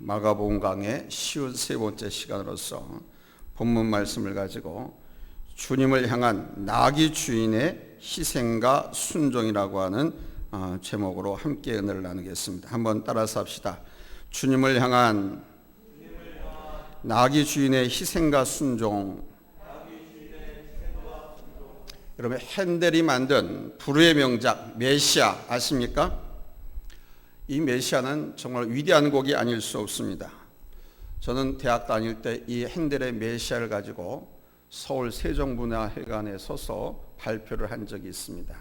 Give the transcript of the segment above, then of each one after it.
마가복음 강의 쉬운 세 번째 시간으로서 본문 말씀을 가지고 주님을 향한 나귀 주인의 희생과 순종이라고 하는 제목으로 함께 은혜를 나누겠습니다. 한번 따라서 합시다. 주님을 향한 나귀 주인의 희생과 순종. 여러분, 핸델이 만든 불후의 명작 메시아 아십니까? 이 메시아는 정말 위대한 곡이 아닐 수 없습니다. 저는 대학 다닐 때 이 핸델의 메시아를 가지고 서울 세종문화회관에 서서 발표를 한 적이 있습니다.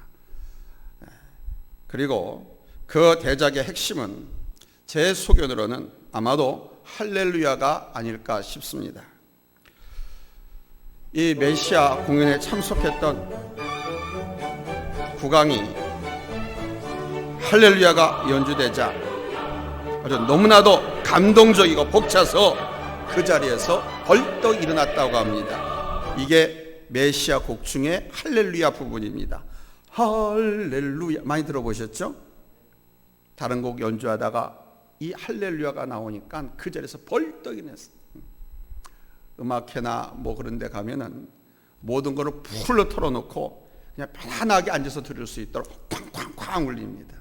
그리고 그 대작의 핵심은 제 소견으로는 아마도 할렐루야가 아닐까 싶습니다. 이 메시아 공연에 참석했던 국왕이 할렐루야가 연주되자 아주 너무나도 감동적이고 벅차서 그 자리에서 벌떡 일어났다고 합니다. 이게 메시아 곡 중에 할렐루야 부분입니다. 할렐루야 많이 들어보셨죠? 다른 곡 연주하다가 이 할렐루야가 나오니까 그 자리에서 벌떡 일어났어요. 음악회나 뭐 그런 데 가면은 모든 것을 풀로 털어놓고 그냥 편안하게 앉아서 들을 수 있도록 쾅쾅쾅 울립니다.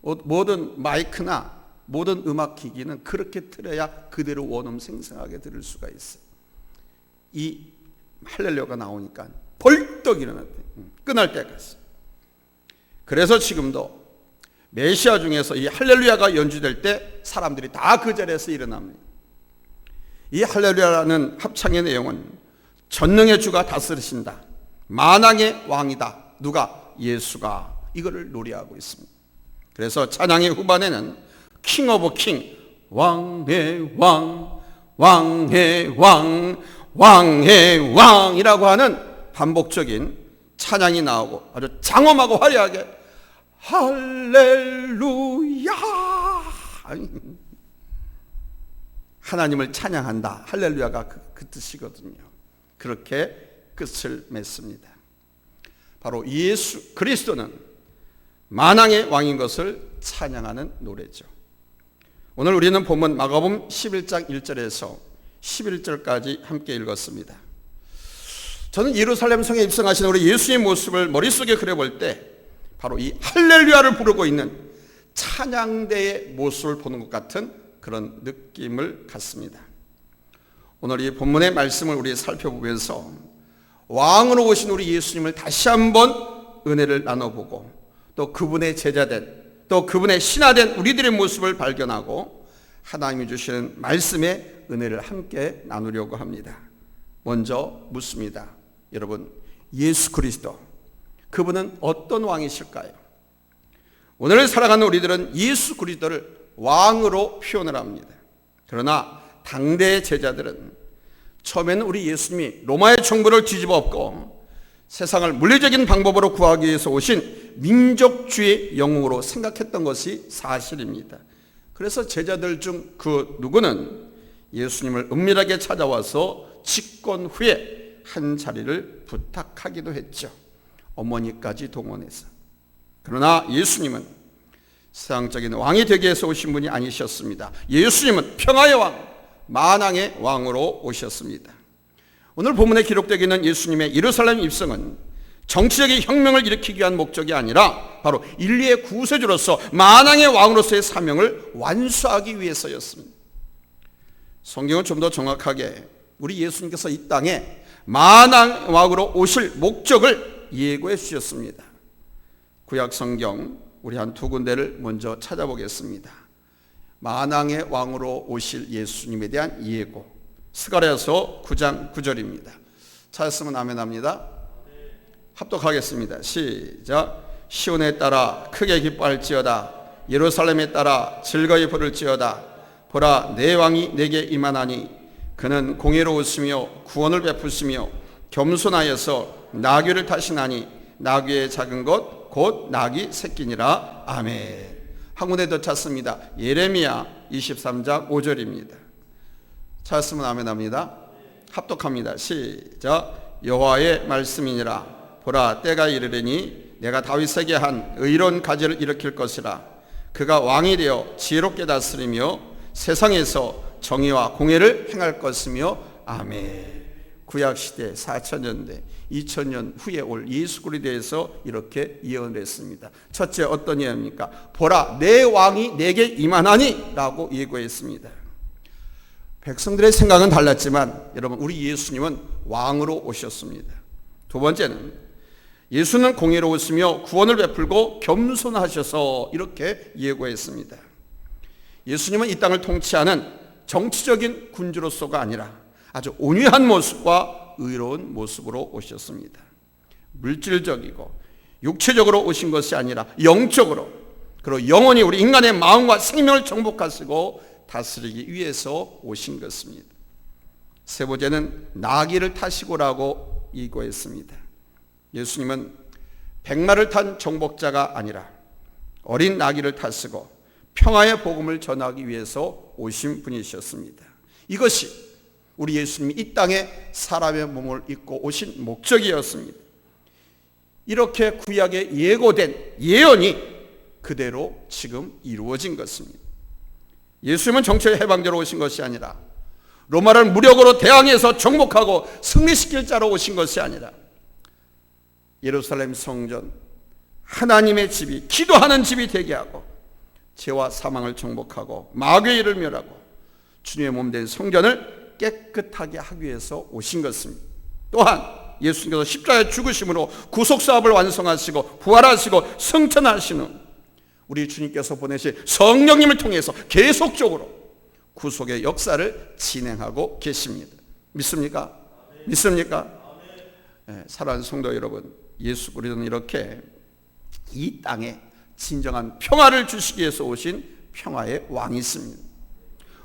모든 마이크나 모든 음악 기기는 그렇게 틀어야 그대로 원음 생생하게 들을 수가 있어요. 이 할렐루야가 나오니까 벌떡 일어났대요. 끝날 때까지. 그래서 지금도 메시아 중에서 이 할렐루야가 연주될 때 사람들이 다 그 자리에서 일어납니다. 이 할렐루야라는 합창의 내용은 전능의 주가 다스리신다, 만왕의 왕이다. 누가? 예수가. 이거를 노래하고 있습니다. 그래서 찬양의 후반에는 킹 오브 킹, 왕의 왕, 왕의 왕, 왕의 왕이라고 하는 반복적인 찬양이 나오고 아주 장엄하고 화려하게 할렐루야, 하나님을 찬양한다. 할렐루야가 그 뜻이거든요. 그렇게 끝을 맺습니다. 바로 예수 그리스도는 만왕의 왕인 것을 찬양하는 노래죠. 오늘 우리는 본문 마가복음 11장 1절에서 11절까지 함께 읽었습니다. 저는 예루살렘 성에 입성하신 우리 예수의 모습을 머릿속에 그려볼 때 바로 이 할렐루야를 부르고 있는 찬양대의 모습을 보는 것 같은 그런 느낌을 갖습니다. 오늘 이 본문의 말씀을 우리 살펴보면서 왕으로 오신 우리 예수님을 다시 한번 은혜를 나눠보고 또 그분의 제자된, 또 그분의 신하된 우리들의 모습을 발견하고 하나님이 주시는 말씀의 은혜를 함께 나누려고 합니다. 먼저 묻습니다. 여러분, 예수 그리스도, 그분은 어떤 왕이실까요? 오늘 살아가는 우리들은 예수 그리스도를 왕으로 표현을 합니다. 그러나 당대의 제자들은 처음에는 우리 예수님이 로마의 정부를 뒤집어 엎고 세상을 물리적인 방법으로 구하기 위해서 오신 민족주의 영웅으로 생각했던 것이 사실입니다. 그래서 제자들 중 그 누구는 예수님을 은밀하게 찾아와서 집권 후에 한 자리를 부탁하기도 했죠. 어머니까지 동원해서. 그러나 예수님은 세상적인 왕이 되기 위해서 오신 분이 아니셨습니다. 예수님은 평화의 왕, 만왕의 왕으로 오셨습니다. 오늘 본문에 기록되어 있는 예수님의 예루살렘 입성은 정치적인 혁명을 일으키기 위한 목적이 아니라 바로 인류의 구세주로서 만왕의 왕으로서의 사명을 완수하기 위해서였습니다. 성경은 좀 더 정확하게 우리 예수님께서 이 땅에 만왕의 왕으로 오실 목적을 예고해 주셨습니다. 구약 성경 우리 한 두 군데를 먼저 찾아보겠습니다. 만왕의 왕으로 오실 예수님에 대한 예고, 스가랴서 9장 9절입니다. 찾았으면 아멘 합니다. 합독하겠습니다. 시작. 시온에 따라 크게 기뻐할지어다. 예루살렘에 따라 즐거이 부를지어다. 보라, 내 왕이 내게 임하나니 그는 공의로우시며 구원을 베푸시며 겸손하여서 나귀를 타시나니 나귀의 작은 것 곧 나귀 새끼니라. 아멘. 한 군데 더 찾습니다. 예레미야 23장 5절입니다. 찾았으면 아멘 합니다. 합독합니다. 시작. 여호와의 말씀이니라. 보라, 때가 이르리니 내가 다윗에게 한 의로운 가지를 일으킬 것이라. 그가 왕이 되어 지혜롭게 다스리며 세상에서 정의와 공의를 행할 것이며 아멘. 구약시대 4000년대 2000년 후에 올 예수 그리스도에서 이렇게 예언을 했습니다. 첫째 어떤 예언입니까? 보라 내 왕이 내게 임하나니 라고 예고했습니다. 백성들의 생각은 달랐지만 여러분 우리 예수님은 왕으로 오셨습니다. 두 번째는 예수는 공의로우시며 구원을 베풀고 겸손하셔서 이렇게 예고했습니다. 예수님은 이 땅을 통치하는 정치적인 군주로서가 아니라 아주 온유한 모습과 의로운 모습으로 오셨습니다. 물질적이고 육체적으로 오신 것이 아니라 영적으로, 그리고 영원히 우리 인간의 마음과 생명을 정복하시고 다스리기 위해서 오신 것입니다. 세 번째는 나귀를 타시고라고 예고했습니다. 예수님은 백마를 탄 정복자가 아니라 어린 나귀를 타시고 평화의 복음을 전하기 위해서 오신 분이셨습니다. 이것이 우리 예수님이 이 땅에 사람의 몸을 입고 오신 목적이었습니다. 이렇게 구약에 예고된 예언이 그대로 지금 이루어진 것입니다. 예수님은 정치의 해방자로 오신 것이 아니라 로마를 무력으로 대항해서 정복하고 승리시킬 자로 오신 것이 아니라 예루살렘 성전, 하나님의 집이 기도하는 집이 되게 하고 죄와 사망을 정복하고 마귀의 일을 멸하고 주님의 몸된 성전을 깨끗하게 하기 위해서 오신 것입니다. 또한 예수님께서 십자가의 죽으심으로 구속사업을 완성하시고 부활하시고 승천하시는 우리 주님께서 보내신 성령님을 통해서 계속적으로 구속의 역사를 진행하고 계십니다. 믿습니까? 믿습니까? 네, 사랑하는 성도 여러분, 예수 그리스도는 이렇게 이 땅에 진정한 평화를 주시기 위해서 오신 평화의 왕이십니다.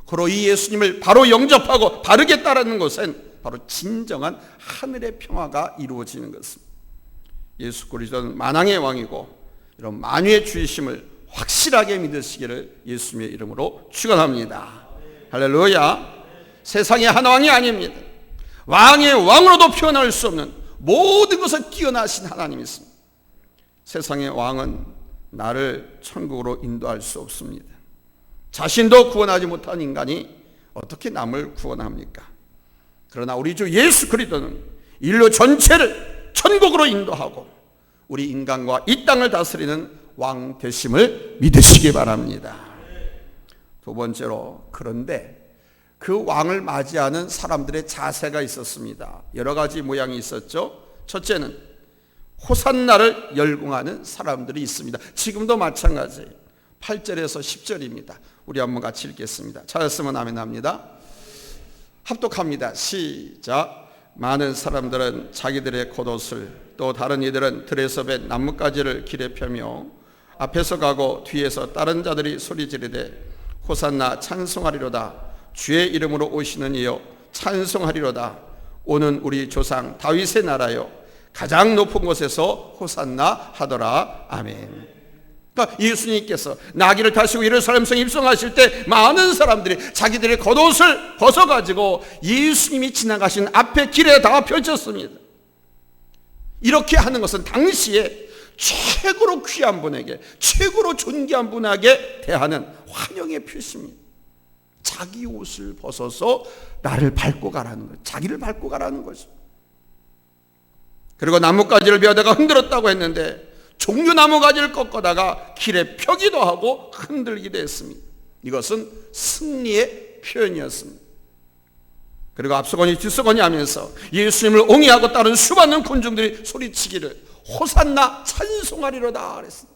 그리고 이 예수님을 바로 영접하고 바르게 따르는 것은 바로 진정한 하늘의 평화가 이루어지는 것입니다. 예수 그리스도는 만왕의 왕이고 이런 만유의 주이심을 확실하게 믿으시기를 예수님의 이름으로 축원합니다. 할렐루야. 세상에 한 왕이 아닙니다. 왕의 왕으로도 표현할 수 없는 모든 것을 뛰어나신 하나님이 있습니다. 세상의 왕은 나를 천국으로 인도할 수 없습니다. 자신도 구원하지 못한 인간이 어떻게 남을 구원합니까? 그러나 우리 주 예수 그리스도는 인류 전체를 천국으로 인도하고 우리 인간과 이 땅을 다스리는 왕 되심을 믿으시기 바랍니다. 두 번째로, 그런데 그 왕을 맞이하는 사람들의 자세가 있었습니다. 여러 가지 모양이 있었죠. 첫째는 호산나를 열공하는 사람들이 있습니다. 지금도 마찬가지예요. 8절에서 10절입니다. 우리 한번 같이 읽겠습니다. 찾았으면 아멘 합니다. 합독합니다. 시작. 많은 사람들은 자기들의 겉옷을, 또 다른 이들은 들에서 벤 나뭇가지를 길에 펴며 앞에서 가고 뒤에서 다른 자들이 소리 지르되 호산나 찬송하리로다. 주의 이름으로 오시는 이여 찬송하리로다. 오는 우리 조상 다윗의 나라여 가장 높은 곳에서 호산나 하더라. 아멘. 그러니까 예수님께서 나귀를 타시고 예루살렘 성에 입성하실 때 많은 사람들이 자기들의 겉옷을 벗어가지고 예수님이 지나가신 앞에 길에 다 펼쳤습니다. 이렇게 하는 것은 당시에 최고로 귀한 분에게, 최고로 존귀한 분에게 대하는 환영의 표시입니다. 자기 옷을 벗어서 나를 밟고 가라는 거예요. 자기를 밟고 가라는 거죠. 그리고 나뭇가지를 베어다가 흔들었다고 했는데 종려나무 가지를 꺾어다가 길에 펴기도 하고 흔들기도 했습니다. 이것은 승리의 표현이었습니다. 그리고 앞서거니 뒤서거니 하면서 예수님을 옹이하고 따른 수많은 군중들이 소리치기를 호산나 찬송하리로다 그랬습니다.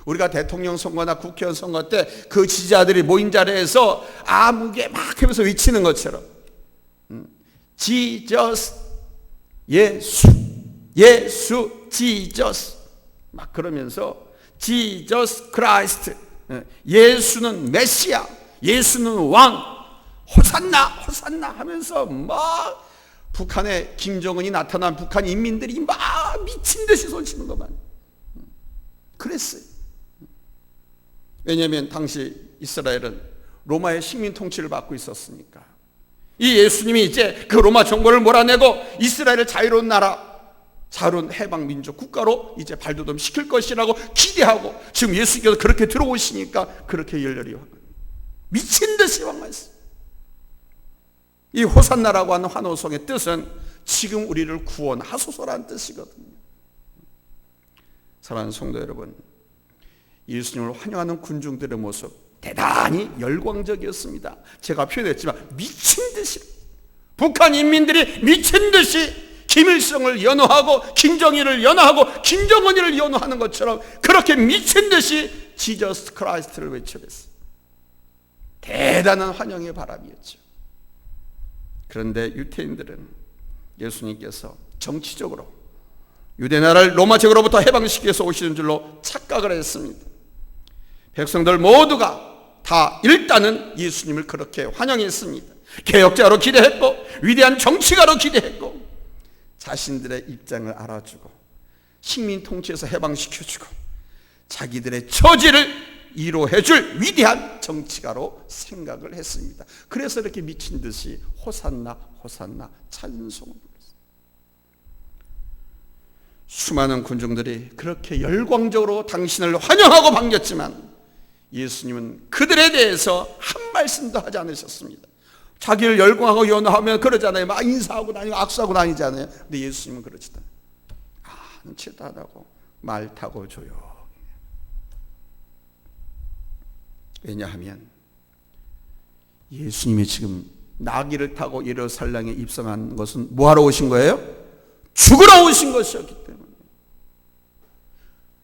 우리가 대통령 선거나 국회의원 선거 때 그 지지자들이 모인 자리에서 아무개 막 하면서 외치는 것처럼 지저스, 예수, 예수, 지저스 막 그러면서 지저스 크라이스트, 예수는 메시아, 예수는 왕, 호산나 호산나 하면서 막 북한에 김정은이 나타난 북한 인민들이 막 미친 듯이 소리치는 것만 그랬어요. 왜냐하면 당시 이스라엘은 로마의 식민 통치를 받고 있었으니까. 이 예수님이 이제 그 로마 정권을 몰아내고 이스라엘을 자유로운 나라, 자유로운 해방 민족 국가로 이제 발돋움 시킬 것이라고 기대하고 지금 예수께서 그렇게 들어오시니까 그렇게 열렬히 미친 듯이 방문했어요. 이 호산나라고 하는 환호성의 뜻은 지금 우리를 구원하소서라는 뜻이거든요. 사랑하는 성도 여러분, 예수님을 환영하는 군중들의 모습 대단히 열광적이었습니다. 제가 표현했지만 미친 듯이, 북한 인민들이 미친 듯이 김일성을 연호하고 김정일을 연호하고 김정은이를 연호하는 것처럼 그렇게 미친 듯이 지저스 크라이스트를 외쳐댔어요. 대단한 환영의 바람이었죠. 그런데 유태인들은 예수님께서 정치적으로 유대나라를 로마 제국으로부터 해방시키기 위해서 오시는 줄로 착각을 했습니다. 백성들 모두가 다 일단은 예수님을 그렇게 환영했습니다. 개혁자로 기대했고 위대한 정치가로 기대했고 자신들의 입장을 알아주고 식민 통치에서 해방시켜주고 자기들의 처지를 이루어줄 위대한 정치가로 생각을 했습니다. 그래서 이렇게 미친 듯이 호산나 호산나 찬송을 불렀어요. 수많은 군중들이 그렇게 열광적으로 당신을 환영하고 반겼지만 예수님은 그들에 대해서 한 말씀도 하지 않으셨습니다. 자기를 열광하고 연호하면 그러잖아요. 막 인사하고 다니고 악수하고 다니잖아요. 근데 예수님은 그러지도 않아요. 눈치도 안 하고 말 타고 조용히. 왜냐하면 예수님이 지금 나귀를 타고 예루살렘에 입성한 것은 뭐하러 오신 거예요? 죽으러 오신 것이었기 때문에.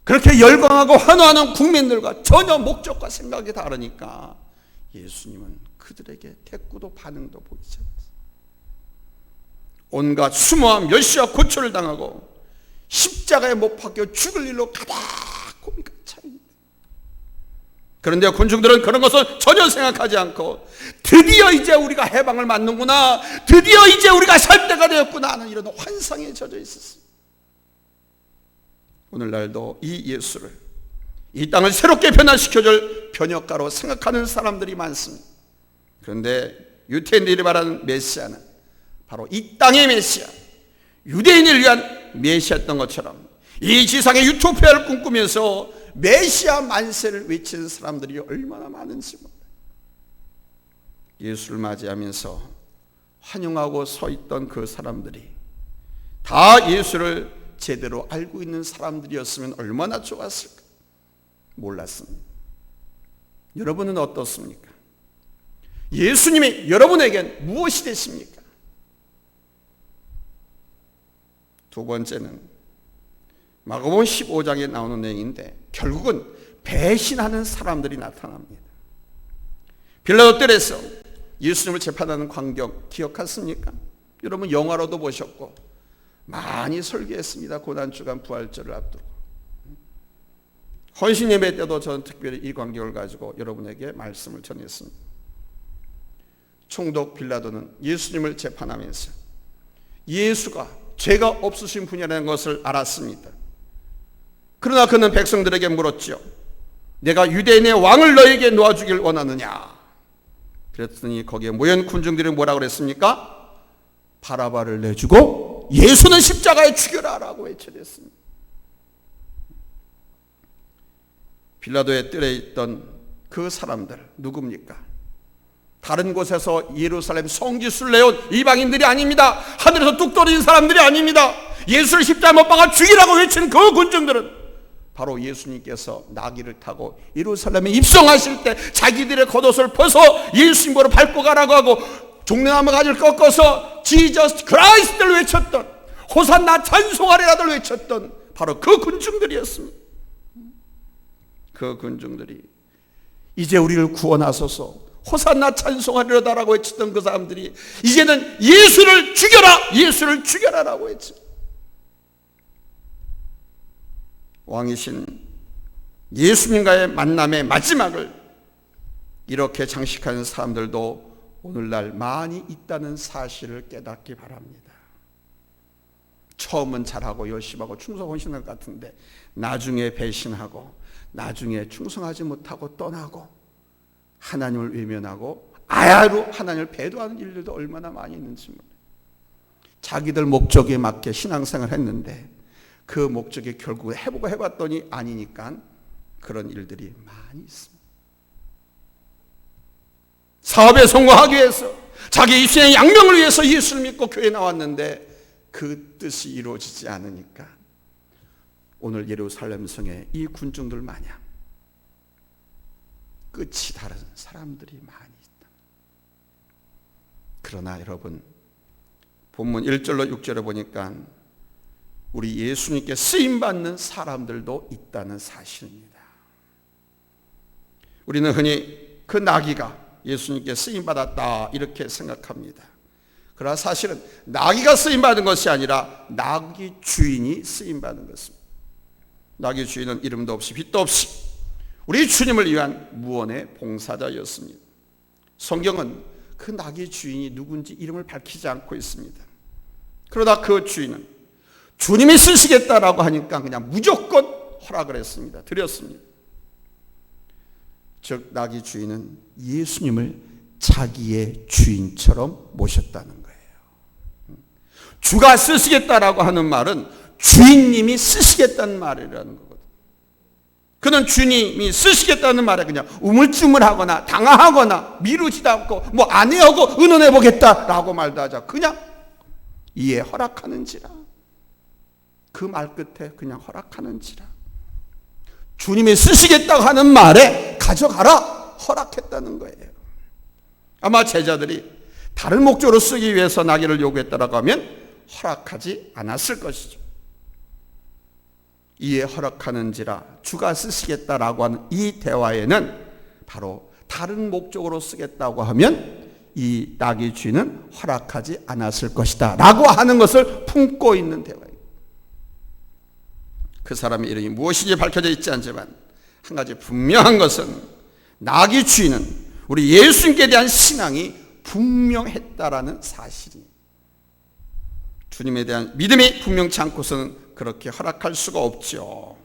그렇게 열광하고 환호하는 국민들과 전혀 목적과 생각이 다르니까 예수님은 그들에게 대꾸도 반응도 보이지 않았어요. 온갖 수모와 멸시와 고초를 당하고 십자가에 못 박혀 죽을 일로 가다 고민가 차입니다. 그런데 군중들은 그런 것을 전혀 생각하지 않고 드디어 이제 우리가 해방을 맞는구나, 드디어 이제 우리가 살 때가 되었구나 하는 이런 환상에 젖어 있었어요. 오늘날도 이 예수를, 이 땅을 새롭게 변화시켜줄 변혁가로 생각하는 사람들이 많습니다. 그런데 유태인들이 말하는 메시아는 바로 이 땅의 메시아, 유대인을 위한 메시아였던 것처럼 이 지상의 유토피아를 꿈꾸면서 메시아 만세를 외치는 사람들이 얼마나 많은지 몰라요. 예수를 맞이하면서 환영하고 서 있던 그 사람들이 다 예수를 제대로 알고 있는 사람들이었으면 얼마나 좋았을까. 몰랐습니다. 여러분은 어떻습니까? 예수님이 여러분에겐 무엇이 되십니까? 두 번째는 마가복음 15장에 나오는 내용인데 결국은 배신하는 사람들이 나타납니다. 빌라도 뜰에서 예수님을 재판하는 광경 기억하십니까? 여러분 영화로도 보셨고 많이 설교했습니다. 고난주간 부활절을 앞두고. 헌신 예배 때도 저는 특별히 이 광경을 가지고 여러분에게 말씀을 전했습니다. 총독 빌라도는 예수님을 재판하면서 예수가 죄가 없으신 분이라는 것을 알았습니다. 그러나 그는 백성들에게 물었죠. 내가 유대인의 왕을 너에게 놓아주길 원하느냐? 그랬더니 거기에 모인 군중들이 뭐라고 그랬습니까? 바라바를 내주고 예수는 십자가에 죽여라 라고 외쳐댔습니다. 빌라도의 뜰에 있던 그 사람들 누굽니까? 다른 곳에서 예루살렘 성지순례 온 이방인들이 아닙니다. 하늘에서 뚝 떨어진 사람들이 아닙니다. 예수를 십자가에 못 박아 죽이라고 외친 그 군중들은 바로 예수님께서 나귀를 타고 예루살렘에 입성하실 때 자기들의 겉옷을 벗어 예수님으로 밟고 가라고 하고 종려나무 가지를 꺾어서 지저스 크라이스트를 외쳤던, 호산나 찬송하리라를 외쳤던 바로 그 군중들이었습니다. 그 군중들이 이제 우리를 구원하소서 호산나 찬송하리라라고 외쳤던 그 사람들이 이제는 예수를 죽여라, 예수를 죽여라라고 했죠. 왕이신 예수님과의 만남의 마지막을 이렇게 장식하는 사람들도 오늘날 많이 있다는 사실을 깨닫기 바랍니다. 처음은 잘하고 열심히 하고 충성하시는 것 같은데 나중에 배신하고 나중에 충성하지 못하고 떠나고 하나님을 외면하고 아야로 하나님을 배도하는 일들도 얼마나 많이 있는지 몰라요. 자기들 목적에 맞게 신앙생활을 했는데 그 목적이 결국 해보고 해봤더니 아니니까 그런 일들이 많이 있습니다. 사업에 성공하기 위해서, 자기 입신의 양명을 위해서 예수를 믿고 교회에 나왔는데 그 뜻이 이루어지지 않으니까 오늘 예루살렘 성에 이 군중들 마냥 끝이 다른 사람들이 많이 있다. 그러나 여러분, 본문 1절로 6절에 보니까 우리 예수님께 쓰임받는 사람들도 있다는 사실입니다. 우리는 흔히 그 나귀가 예수님께 쓰임받았다 이렇게 생각합니다. 그러나 사실은 나귀가 쓰임받은 것이 아니라 나귀 주인이 쓰임받은 것입니다. 나귀 주인은 이름도 없이 빛도 없이 우리 주님을 위한 무언의 봉사자였습니다. 성경은 그 나귀 주인이 누군지 이름을 밝히지 않고 있습니다. 그러다 그 주인은 주님이 쓰시겠다라고 하니까 그냥 무조건 허락을 했습니다. 드렸습니다. 즉 나귀 주인은 예수님을 자기의 주인처럼 모셨다는 거예요. 주가 쓰시겠다라고 하는 말은 주인님이 쓰시겠다는 말이라는 거거든요. 그는 주님이 쓰시겠다는 말에 그냥 우물쭈물하거나 당황하거나 미루지도 않고 뭐 안 해하고 의논해 보겠다라고 말도 하자. 그냥 이에 허락하는지라. 그 말 끝에 그냥 허락하는지라. 주님이 쓰시겠다고 하는 말에 가져가라 허락했다는 거예요. 아마 제자들이 다른 목적으로 쓰기 위해서 나귀를 요구했다라고 하면 허락하지 않았을 것이죠. 이에 허락하는지라 주가 쓰시겠다라고 하는 이 대화에는 바로 다른 목적으로 쓰겠다고 하면 이 나귀 주인은 허락하지 않았을 것이다 라고 하는 것을 품고 있는 대화예요. 그 사람의 이름이 무엇인지 밝혀져 있지 않지만 한 가지 분명한 것은 나귀 주인은 우리 예수님께 대한 신앙이 분명했다라는 사실이, 주님에 대한 믿음이 분명치 않고서는 그렇게 허락할 수가 없죠.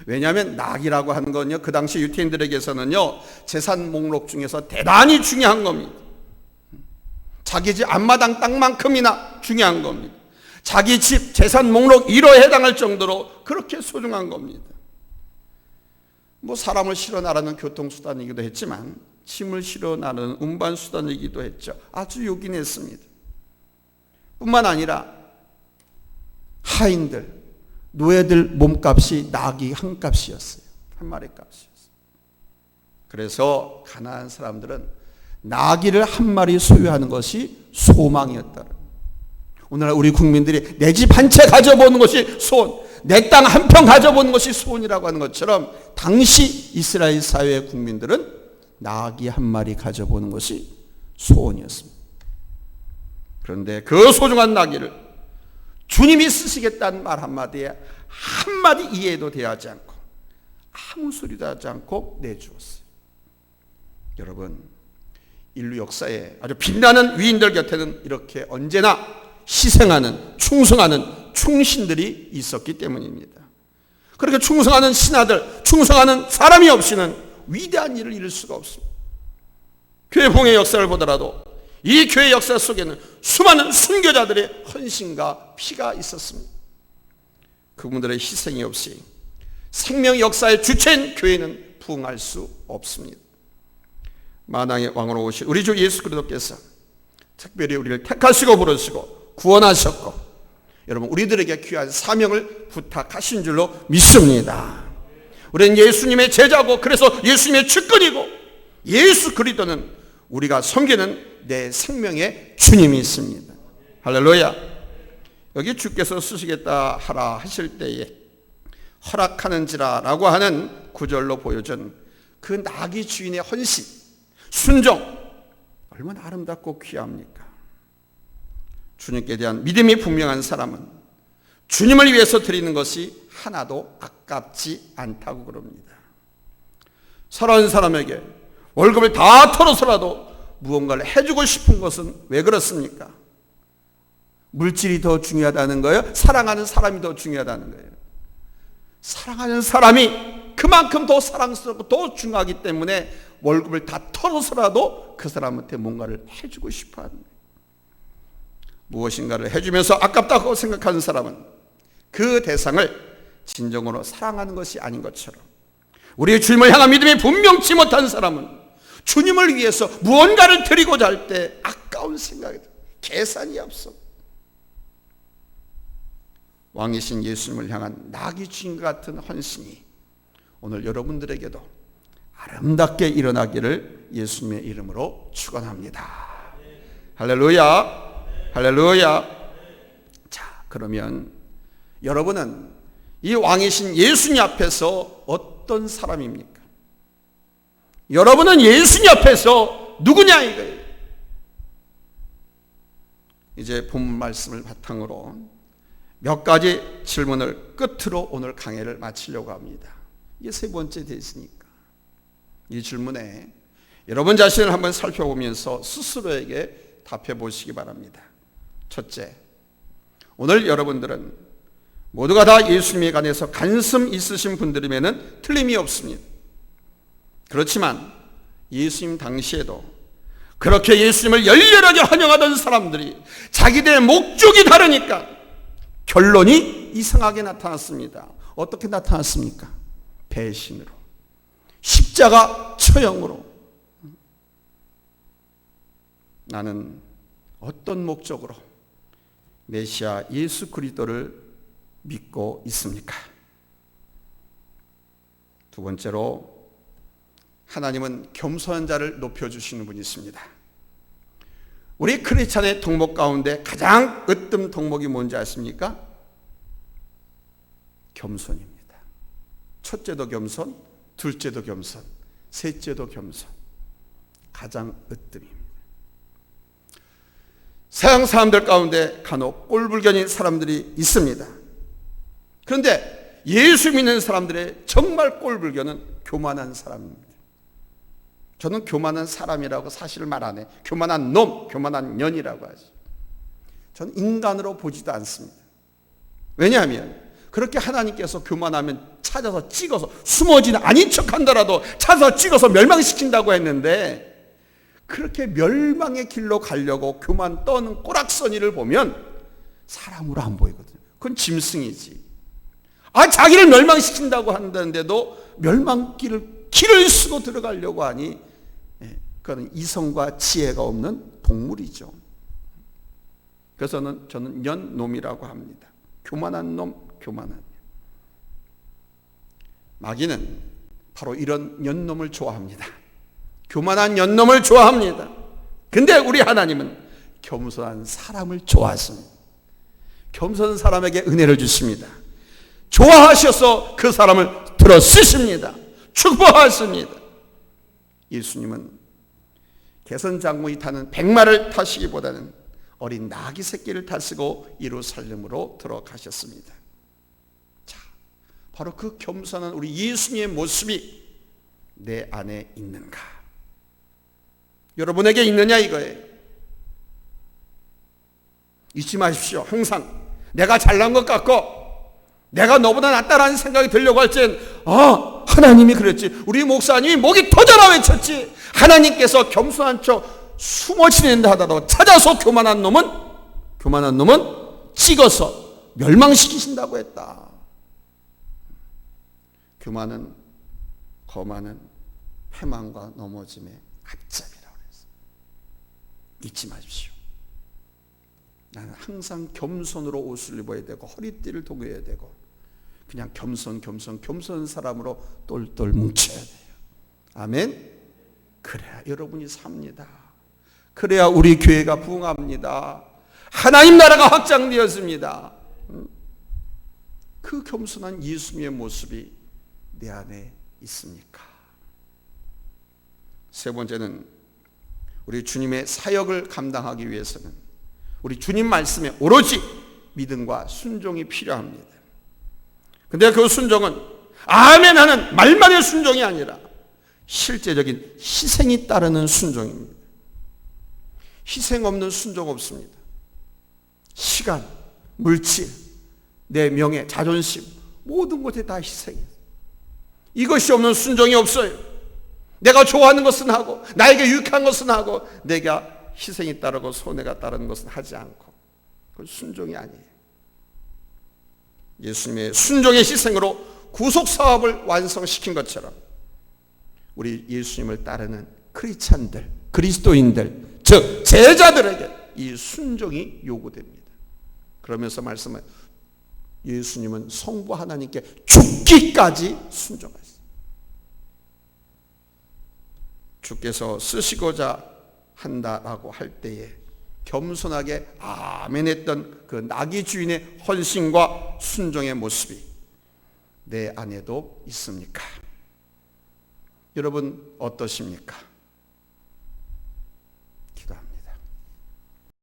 왜냐하면 낙이라고 하는 건요, 그 당시 유태인들에게서는요 재산 목록 중에서 대단히 중요한 겁니다. 자기 집 앞마당 땅만큼이나 중요한 겁니다. 자기 집 재산 목록 1호에 해당할 정도로 그렇게 소중한 겁니다. 뭐 사람을 실어 나르는 교통수단이기도 했지만 짐을 실어 나르는 운반수단이기도 했죠. 아주 요긴했습니다. 뿐만 아니라 하인들, 노예들 몸값이 나귀 한 값이었어요. 한 마리 값이었어요. 그래서 가난한 사람들은 나귀를 한 마리 소유하는 것이 소망이었다. 오늘날 우리 국민들이 내 집 한 채 가져보는 것이 소원, 내 땅 한 평 가져보는 것이 소원이라고 하는 것처럼 당시 이스라엘 사회의 국민들은 나귀 한 마리 가져보는 것이 소원이었습니다. 그런데 그 소중한 나귀를 주님이 쓰시겠다는 말 한마디에 한마디 이해도 대하지 않고 아무 소리도 하지 않고 내주었어요. 여러분, 인류 역사에 아주 빛나는 위인들 곁에는 이렇게 언제나 희생하는, 충성하는 충신들이 있었기 때문입니다. 그렇게 충성하는 신하들, 충성하는 사람이 없이는 위대한 일을 이룰 수가 없습니다. 교회 봉의 역사를 보더라도 이 교회 역사 속에는 수많은 순교자들의 헌신과 피가 있었습니다. 그분들의 희생이 없이 생명 역사의 주체인 교회는 부흥할 수 없습니다. 만왕의 왕으로 오신 우리 주 예수 그리스도께서 특별히 우리를 택하시고 부르시고 구원하셨고 여러분 우리들에게 귀한 사명을 부탁하신 줄로 믿습니다. 우리는 예수님의 제자고 그래서 예수님의 측근이고 예수 그리스도는 우리가 섬기는 내 생명의 주님이 있습니다. 할렐루야. 여기 주께서 쓰시겠다 하라 하실 때에 허락하는지라 라고 하는 구절로 보여준 그 나귀 주인의 헌신, 순종 얼마나 아름답고 귀합니까? 주님께 대한 믿음이 분명한 사람은 주님을 위해서 드리는 것이 하나도 아깝지 않다고 그럽니다. 살아있는 사람에게 월급을 다 털어서라도 무언가를 해주고 싶은 것은 왜 그렇습니까? 물질이 더 중요하다는 거예요? 사랑하는 사람이 더 중요하다는 거예요? 사랑하는 사람이 그만큼 더 사랑스럽고 더 중요하기 때문에 월급을 다 털어서라도 그 사람한테 뭔가를 해주고 싶어 하는 거예요. 무엇인가를 해주면서 아깝다고 생각하는 사람은 그 대상을 진정으로 사랑하는 것이 아닌 것처럼 우리의 주님을 향한 믿음이 분명치 못한 사람은 주님을 위해서 무언가를 드리고자 할 때 아까운 생각이 들어요. 계산이 없어. 왕이신 예수님을 향한 낙이 주인 같은 헌신이 오늘 여러분들에게도 아름답게 일어나기를 예수님의 이름으로 축원합니다. 할렐루야, 할렐루야. 자, 그러면 여러분은 이 왕이신 예수님 앞에서 어떤 사람입니까? 여러분은 예수님 앞에서 누구냐 이거예요. 이제 본문 말씀을 바탕으로 몇 가지 질문을 끝으로 오늘 강해를 마치려고 합니다. 이게 세 번째 됐으니까 이 질문에 여러분 자신을 한번 살펴보면서 스스로에게 답해 보시기 바랍니다. 첫째, 오늘 여러분들은 모두가 다 예수님에 관해서 관심 있으신 분들이면 틀림이 없습니다. 그렇지만 예수님 당시에도 그렇게 예수님을 열렬하게 환영하던 사람들이 자기들의 목적이 다르니까 결론이 이상하게 나타났습니다. 어떻게 나타났습니까? 배신으로, 십자가 처형으로. 나는 어떤 목적으로 메시아 예수 그리스도를 믿고 있습니까? 두 번째로, 하나님은 겸손한 자를 높여주시는 분이 있습니다. 우리 크리스찬의 덕목 가운데 가장 으뜸 덕목이 뭔지 아십니까? 겸손입니다. 첫째도 겸손, 둘째도 겸손, 셋째도 겸손. 가장 으뜸입니다. 서양 사람들 가운데 간혹 꼴불견인 사람들이 있습니다. 그런데 예수 믿는 사람들의 정말 꼴불견은 교만한 사람입니다. 저는 교만한 사람이라고 사실을 말 안 해. 교만한 놈, 교만한 년이라고 하죠. 저는 인간으로 보지도 않습니다. 왜냐하면 그렇게 하나님께서 교만하면 찾아서 찍어서, 숨어지는 아닌 척한다라도 찾아서 찍어서 멸망시킨다고 했는데, 그렇게 멸망의 길로 가려고 교만 떠는 꼬락서니를 보면 사람으로 안 보이거든요. 그건 짐승이지. 자기를 멸망시킨다고 한다는데도 길을 쓰고 들어가려고 하니, 그건 이성과 지혜가 없는 동물이죠. 그래서 저는 년놈이라고 합니다. 교만한 놈, 교만한 년. 마귀는 바로 이런 년놈을 좋아합니다. 교만한 년놈을 좋아합니다. 근데 우리 하나님은 겸손한 사람을 좋아하십니다. 겸손한 사람에게 은혜를 주십니다. 좋아하셔서 그 사람을 들어 쓰십니다. 축복하십니다. 예수님은 개선장군이 타는 백마를 타시기보다는 어린 나귀 새끼를 타시고 예루살렘으로 들어가셨습니다. 자, 바로 그 겸손한 우리 예수님의 모습이 내 안에 있는가? 여러분에게 있느냐 이거예요. 잊지 마십시오. 항상 내가 잘난 것 같고 내가 너보다 낫다라는 생각이 들려고 할 땐 하나님이 그랬지, 우리 목사님이 목이 터져라 외쳤지, 하나님께서 겸손한 척 숨어 지낸다 하더라도 찾아서 교만한 놈은 찍어서 멸망시키신다고 했다. 교만은, 거만은 패망과 넘어짐의 앞잡이라고 했어요. 잊지 마십시오. 나는 항상 겸손으로 옷을 입어야 되고 허리띠를 동여야 되고 그냥 겸손한 사람으로 똘똘 뭉쳐야 돼요. 아멘. 그래야 여러분이 삽니다. 그래야 우리 교회가 부흥합니다. 하나님 나라가 확장되었습니다. 그 겸손한 예수님의 모습이 내 안에 있습니까? 세 번째는 우리 주님의 사역을 감당하기 위해서는 우리 주님 말씀에 오로지 믿음과 순종이 필요합니다. 근데 그 순종은 아멘 하는 말만의 순종이 아니라 실제적인 희생이 따르는 순종입니다. 희생 없는 순종 없습니다. 시간, 물질, 내 명예, 자존심 모든 것에 다 희생이에요. 이것이 없는 순종이 없어요. 내가 좋아하는 것은 하고 나에게 유익한 것은 하고 내가 희생이 따르고 손해가 따르는 것은 하지 않고, 그건 순종이 아니에요. 예수님의 순종의 희생으로 구속사업을 완성시킨 것처럼 우리 예수님을 따르는 크리스찬들, 그리스도인들, 즉 제자들에게 이 순종이 요구됩니다. 그러면서 말씀을 예수님은 성부 하나님께 죽기까지 순종하셨어요. 주께서 쓰시고자 한다라고 할 때에 겸손하게 아멘했던 그 나귀 주인의 헌신과 순종의 모습이 내 안에도 있습니까? 여러분 어떠십니까?